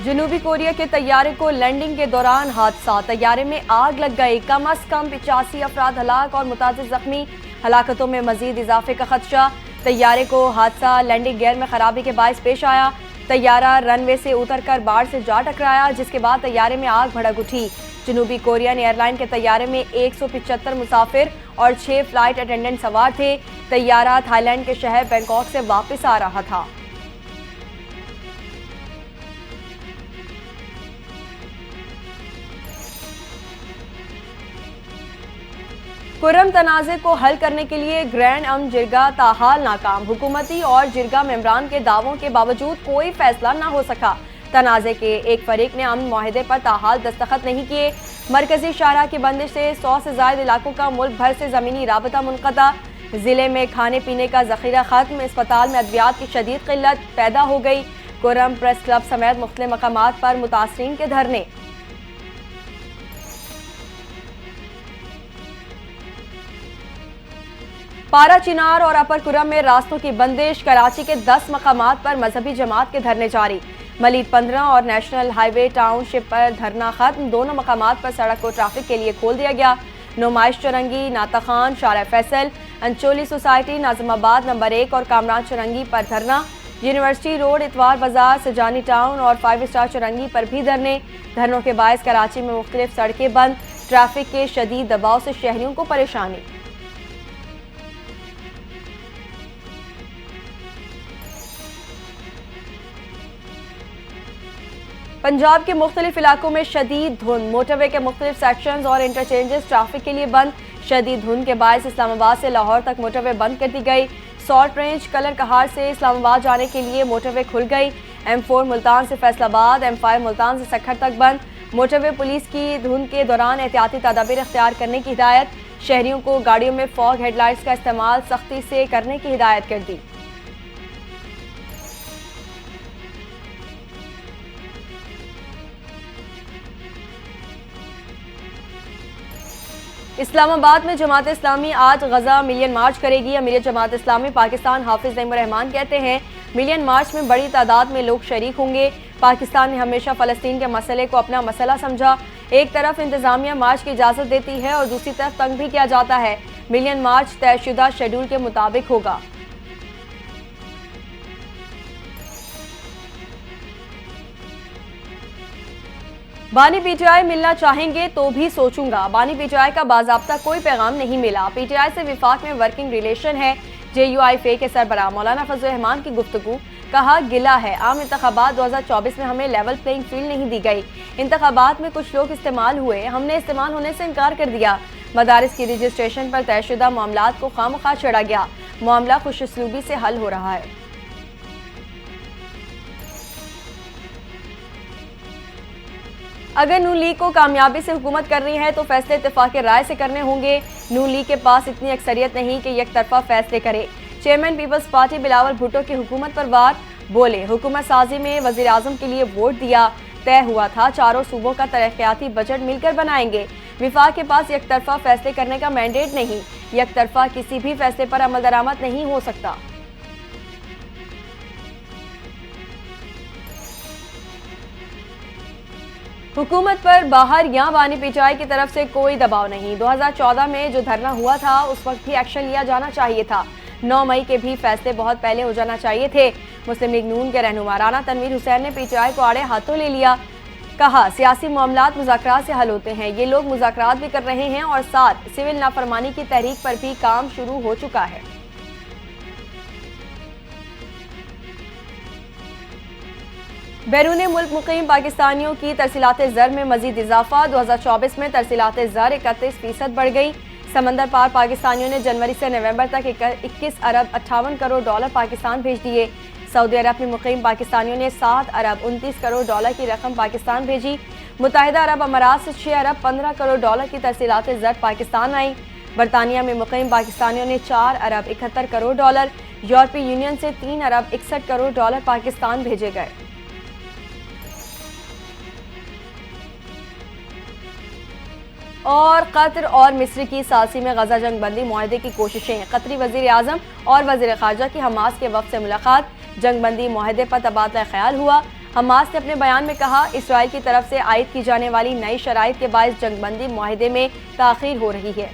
जनूबी कोरिया के तैयारे को लैंडिंग के दौरान हादसा, तैयारे में आग लग गई। कम अज कम 85 अफराद हलाक और मुतादिद जख्मी, हलाकतों में मजीद इजाफे का खदशा। तैयारे को हादसा लैंडिंग गियर में खराबी के बायस पेश आया। तैयारा रनवे से उतरकर बाढ़ से जा टकराया, जिसके बाद तैयारे में आग भड़क उठी। जनूबी कोरियन एयरलाइन के तैयारे में 175 मुसाफिर और 6 फ्लाइट अटेंडेंट सवार थे। तैयारा थाईलैंड के शहर बैंकॉक से वापस आ रहा था। कुर्रम तनाज़े को हल करने के लिए ग्रैंड अमन जिरगा ताहाल नाकाम। हुकूमती और जिरगा मेंबरान के दावों के बावजूद कोई फैसला न हो सका। तनाज़े के एक फरीक ने अमन मुआहदे पर ताहाल दस्तखत नहीं किए। मरकजी शाहराह की बंदिश से 100 से ज़ायद इलाकों का मुल्क भर से ज़मीनी राबता मुनक़ता। ज़िले में खाने पीने का ज़ख़ीरा ख़त्म। अस्पताल में अद्वियात की शदीद क़िल्लत पैदा हो गई। कुर्रम प्रेस क्लब समेत मुख्तलिफ मकामात पर मुतासरीन के धरने। पारा चिनार और अपर कुर्रम में रास्तों की बंदिश। कराची के 10 मकामात पर मजहबी जमात के धरने जारी। मलीद 15 और नेशनल हाईवे टाउनशिप पर धरना खत्म। दोनों मकामात पर सड़क को ट्रैफिक के लिए खोल दिया गया। नुमाइश चुरंगी, नाता खान, शारा फैसल, अंचोली सोसाइटी, नाज़िमाबाद नंबर 1 और कामरान चुरंगी पर धरना। यूनिवर्सिटी रोड, इतवार बाजार, सजानी टाउन और 5 स्टार चुरंगी पर भी धरने। धरनों के बायस कराची में मुख्तलिफ सड़कें बंद। ट्रैफिक के शदीद दबाव से शहरियों को परेशानी। पंजाब के मुख्तलिफ इलाकों में शदीद धुंध। मोटरवे के मुख्तलिफ सेक्शंस और इंटरचेंजेस ट्रैफिक के लिए बंद। शदीद धुंध के बायस इस्लामाबाद से लाहौर तक मोटरवे बंद कर दी गई। सॉल्ट रेंज कलर कहार से इस्लामाबाद जाने के लिए मोटरवे खुल गई। M4 मुल्तान से फैसलाबाद, M5 मुल्तान से सखर तक बंद। मोटरवे पुलिस की धुंध के दौरान एहतियाती तदाबीर इख्तियार करने की हिदायत। शहरियों को गाड़ियों में फॉग हेडलाइट्स का इस्तेमाल सख्ती से करने की हिदायत कर दी। इस्लामाबाद में जमात इस्लामी आज गजा मिलियन मार्च करेगी। अमीर जमात इस्लामी पाकिस्तान हाफिज नईमुर रहमान कहते हैं मिलियन मार्च में बड़ी तादाद में लोग शरीक होंगे। पाकिस्तान ने हमेशा फ़लस्तीन के मसले को अपना मसला समझा। एक तरफ इंतजामिया मार्च की इजाज़त देती है और दूसरी तरफ तंग भी किया जाता है। मिलियन मार्च तयशुदा शेड्यूल के मुताबिक होगा। बानी पीटीआई मिलना चाहेंगे तो भी सोचूंगा। बानी पीटीआई का बाज़ाब्ता कोई पैगाम नहीं मिला। पीटीआई से विफाक में वर्किंग रिलेशन है। JUIFA के सरबराह मौलाना फजल रहमान की गुफ्तगू। कहा गिला है आम इंतखाबात 2024 में हमें लेवल प्लेइंग फील्ड नहीं दी गई। इंतखाबात में कुछ लोग इस्तेमाल हुए, हमने इस्तेमाल होने से इनकार कर दिया। मदारिस की रजिस्ट्रेशन पर तयशुदा मामलात को खामखा छेड़ा गया। मामला खुशउस्लूबी से हल हो रहा है। अगर नून लीग को कामयाबी से हुकूमत करनी है तो फैसले इत्तेफाक राय से करने होंगे। नून लीग के पास इतनी अक्सरियत नहीं कि एक तरफा फैसले करे। Chairman peoples party Bilawal Bhutto की हुकूमत पर वार। बोले हुकूमत साजी में वजीर आजम के लिए वोट दिया, तय हुआ था चारों सूबों का तरक्याती बजट मिलकर बनाएंगे। विफाक के पास एक तरफा फैसले करने का मैंडेट नहीं। एक तरफा किसी भी फैसले पर अमल दरामद नहीं हो सकता। हुकूमत पर बाहर या बानी पीटीआई की तरफ से कोई दबाव नहीं। 2014 में जो धरना हुआ था उस वक्त भी एक्शन लिया जाना चाहिए था। 9 मई के भी फैसले बहुत पहले हो जाना चाहिए थे। मुस्लिम लीग नून के रहनुमा राना तनवीर हुसैन ने पीटीआई को आड़े हाथों ले लिया। कहा सियासी मामलात मुज़ाकरात से हल होते हैं। ये लोग मुज़ाकरात भी कर रहे हैं और साथ सिविल नाफरमानी की तहरीक पर भी काम शुरू हो चुका है। बैरून मुल्क मुकीम पाकिस्तानियों की तरसीलात ज़र में मजीद इजाफा। 2024 में तरसीलात ज़र 31% बढ़ गई। समंदर पार पाकिस्तानियों ने जनवरी से नवंबर तक 21 अरब 58 करोड़ डॉलर पाकिस्तान भेज दिए। सऊदी अरब में मुकीम पाकिस्तानियों ने 7 अरब 29 करोड़ डॉलर की रकम पाकिस्तान भेजी। मुत्तहिदा अरब अमारात से 6 अरब 15 करोड़ डॉलर की तरसीलात ज़र पाकिस्तान आई। बरतानिया में मुकीम पाकिस्तानियों ने 4 अरब 71 करोड़ डॉलर, यूरोपीय यूनियन से 3 अरब 61 करोड़ डॉलर पाकिस्तान भेजे गए। और कतर और मिस्र की सालसी में गजा जंग बंदी मुआहदे की कोशिशें। कतरी वजीर आजम और वजीर खारजा की हमास के वफ्द से मुलाकात। जंग बंदी मुआहदे पर तबादला ख्याल हुआ। हमास ने अपने बयान में कहा, इसराइल की तरफ से आयद की जाने वाली नई शराइत के बायस जंगबंदी मुआहदे में ताखीर हो रही है।